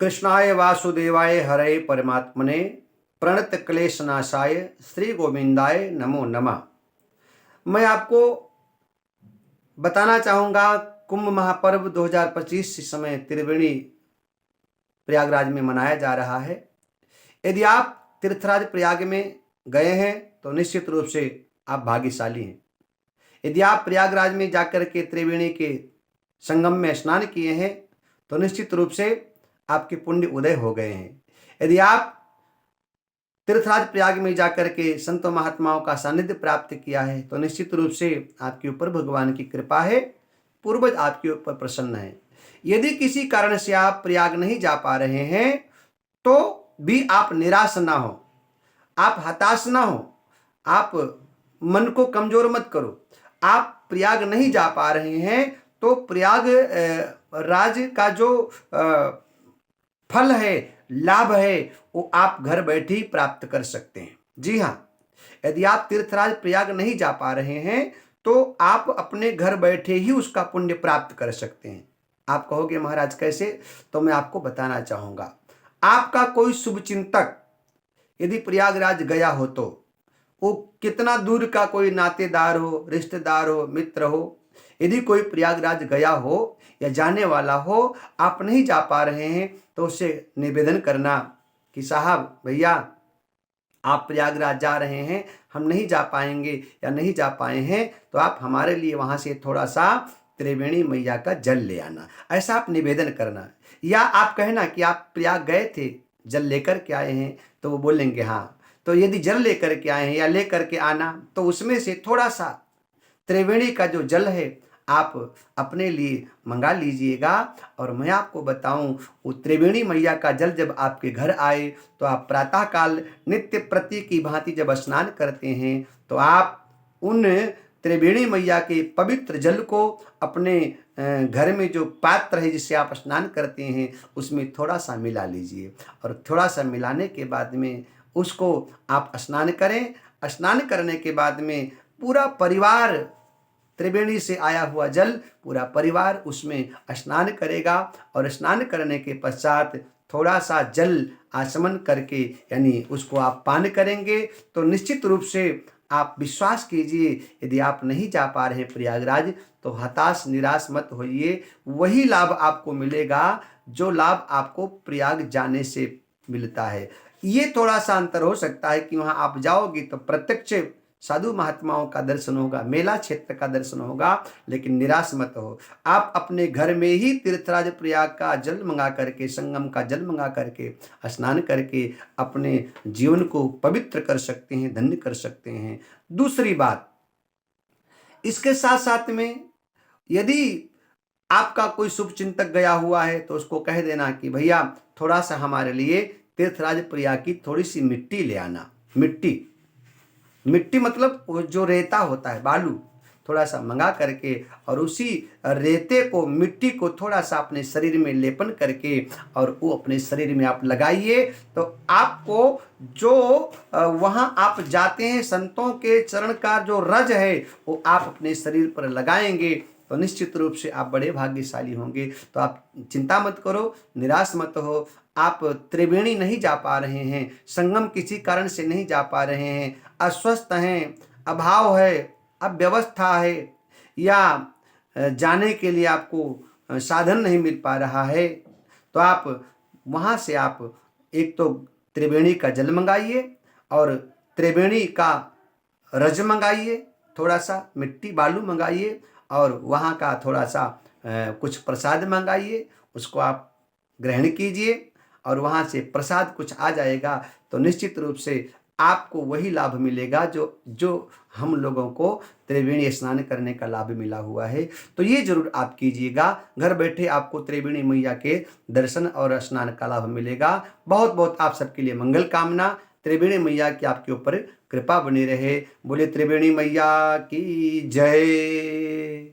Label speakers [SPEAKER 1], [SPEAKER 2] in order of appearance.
[SPEAKER 1] कृष्णाय वासुदेवाय हरे परमात्मने प्रणत क्लेशनाशाय श्री गोविंदाय नमो नमः। मैं आपको बताना चाहूँगा कुंभ महापर्व 2025 इस समय त्रिवेणी प्रयागराज में मनाया जा रहा है। यदि आप तीर्थराज प्रयाग में गए हैं तो निश्चित रूप से आप भाग्यशाली हैं। यदि आप प्रयागराज में जाकर के त्रिवेणी के संगम में स्नान किए हैं तो निश्चित रूप से आपके पुण्य उदय हो गए हैं। यदि आप तीर्थराज प्रयाग में जाकर के संत महात्माओं का सानिध्य प्राप्त किया है तो निश्चित रूप से आपके ऊपर भगवान की कृपा है, पूर्वज आपके ऊपर प्रसन्न है। यदि किसी कारण से आप प्रयाग नहीं जा पा रहे हैं तो भी आप निराश ना हो, आप हताश ना हो, आप मन को कमजोर मत करो। आप प्रयाग नहीं जा पा रहे हैं तो प्रयाग राज का जो फल है, लाभ है, वो आप घर बैठे ही प्राप्त कर सकते हैं। जी हाँ, यदि आप तीर्थराज प्रयाग नहीं जा पा रहे हैं तो आप अपने घर बैठे ही उसका पुण्य प्राप्त कर सकते हैं। आप कहोगे महाराज कैसे? तो मैं आपको बताना चाहूँगा। आपका कोई शुभ चिंतक यदि प्रयागराज गया हो तो वो कितना दूर का कोई नातेदार हो, रिश्तेदार हो, मित्र हो, यदि कोई प्रयागराज गया हो या जाने वाला हो, आप नहीं जा पा रहे हैं तो उससे निवेदन करना कि साहब भैया आप प्रयागराज जा रहे हैं, हम नहीं जा पाएंगे या नहीं जा पाए हैं तो आप हमारे लिए वहाँ से थोड़ा सा त्रिवेणी मैया का जल ले आना, ऐसा आप निवेदन करना। या आप कहना कि आप प्रयाग गए थे, जल लेकर के आए हैं, तो वो बोलेंगे हाँ। तो यदि जल लेकर के आए हैं या लेकर के आना तो उसमें से थोड़ा सा त्रिवेणी का जो जल है आप अपने लिए मंगा लीजिएगा। और मैं आपको बताऊं, वो त्रिवेणी मैया का जल जब आपके घर आए तो आप प्रातःकाल नित्य प्रति की भांति जब स्नान करते हैं तो आप उन त्रिवेणी मैया के पवित्र जल को अपने घर में जो पात्र है जिससे आप स्नान करते हैं उसमें थोड़ा सा मिला लीजिए। और थोड़ा सा मिलाने के बाद में उसको आप स्नान करें। स्नान करने के बाद में पूरा परिवार, त्रिवेणी से आया हुआ जल पूरा परिवार उसमें स्नान करेगा। और स्नान करने के पश्चात थोड़ा सा जल आचमन करके यानी उसको आप पान करेंगे तो निश्चित रूप से आप विश्वास कीजिए, यदि आप नहीं जा पा रहे प्रयागराज तो हताश निराश मत होइए। वही लाभ आपको मिलेगा जो लाभ आपको प्रयाग जाने से मिलता है। ये थोड़ा सा अंतर हो सकता है कि वहाँ आप जाओगे तो प्रत्यक्ष साधु महात्माओं का दर्शन होगा, मेला क्षेत्र का दर्शन होगा, लेकिन निराश मत हो। आप अपने घर में ही तीर्थराज प्रयाग का जल मंगा करके, संगम का जल मंगा करके, स्नान करके अपने जीवन को पवित्र कर सकते हैं, धन्य कर सकते हैं। दूसरी बात, इसके साथ साथ में यदि आपका कोई शुभ चिंतक गया हुआ है तो उसको कह देना कि भैया थोड़ा सा हमारे लिए तीर्थराज प्रयाग की थोड़ी सी मिट्टी ले आना। मिट्टी मतलब वो जो रेता होता है, बालू, थोड़ा सा मंगा करके और उसी रेते को, मिट्टी को थोड़ा सा अपने शरीर में लेपन करके और वो अपने शरीर में आप लगाइए। तो आपको जो वहाँ आप जाते हैं संतों के चरण का जो रज है वो आप अपने शरीर पर लगाएंगे तो निश्चित रूप से आप बड़े भाग्यशाली होंगे। तो आप चिंता मत करो, निराश मत हो। आप त्रिवेणी नहीं जा पा रहे हैं, संगम किसी कारण से नहीं जा पा रहे हैं, अस्वस्थ हैं, अभाव है, अव्यवस्था है, या जाने के लिए आपको साधन नहीं मिल पा रहा है तो आप वहाँ से आप एक तो त्रिवेणी का जल मंगाइए और त्रिवेणी का रज मंगाइए, थोड़ा सा मिट्टी बालू मंगाइए और वहाँ का थोड़ा सा कुछ प्रसाद मंगाइए, उसको आप ग्रहण कीजिए और वहाँ से प्रसाद कुछ आ जाएगा तो निश्चित रूप से आपको वही लाभ मिलेगा जो हम लोगों को त्रिवेणी स्नान करने का लाभ मिला हुआ है। तो ये जरूर आप कीजिएगा, घर बैठे आपको त्रिवेणी मैया के दर्शन और स्नान का लाभ मिलेगा। बहुत बहुत आप सबके लिए मंगल कामना। त्रिवेणी मैया की आपके ऊपर कृपा बनी रहे। बोले त्रिवेणी मैया की जय।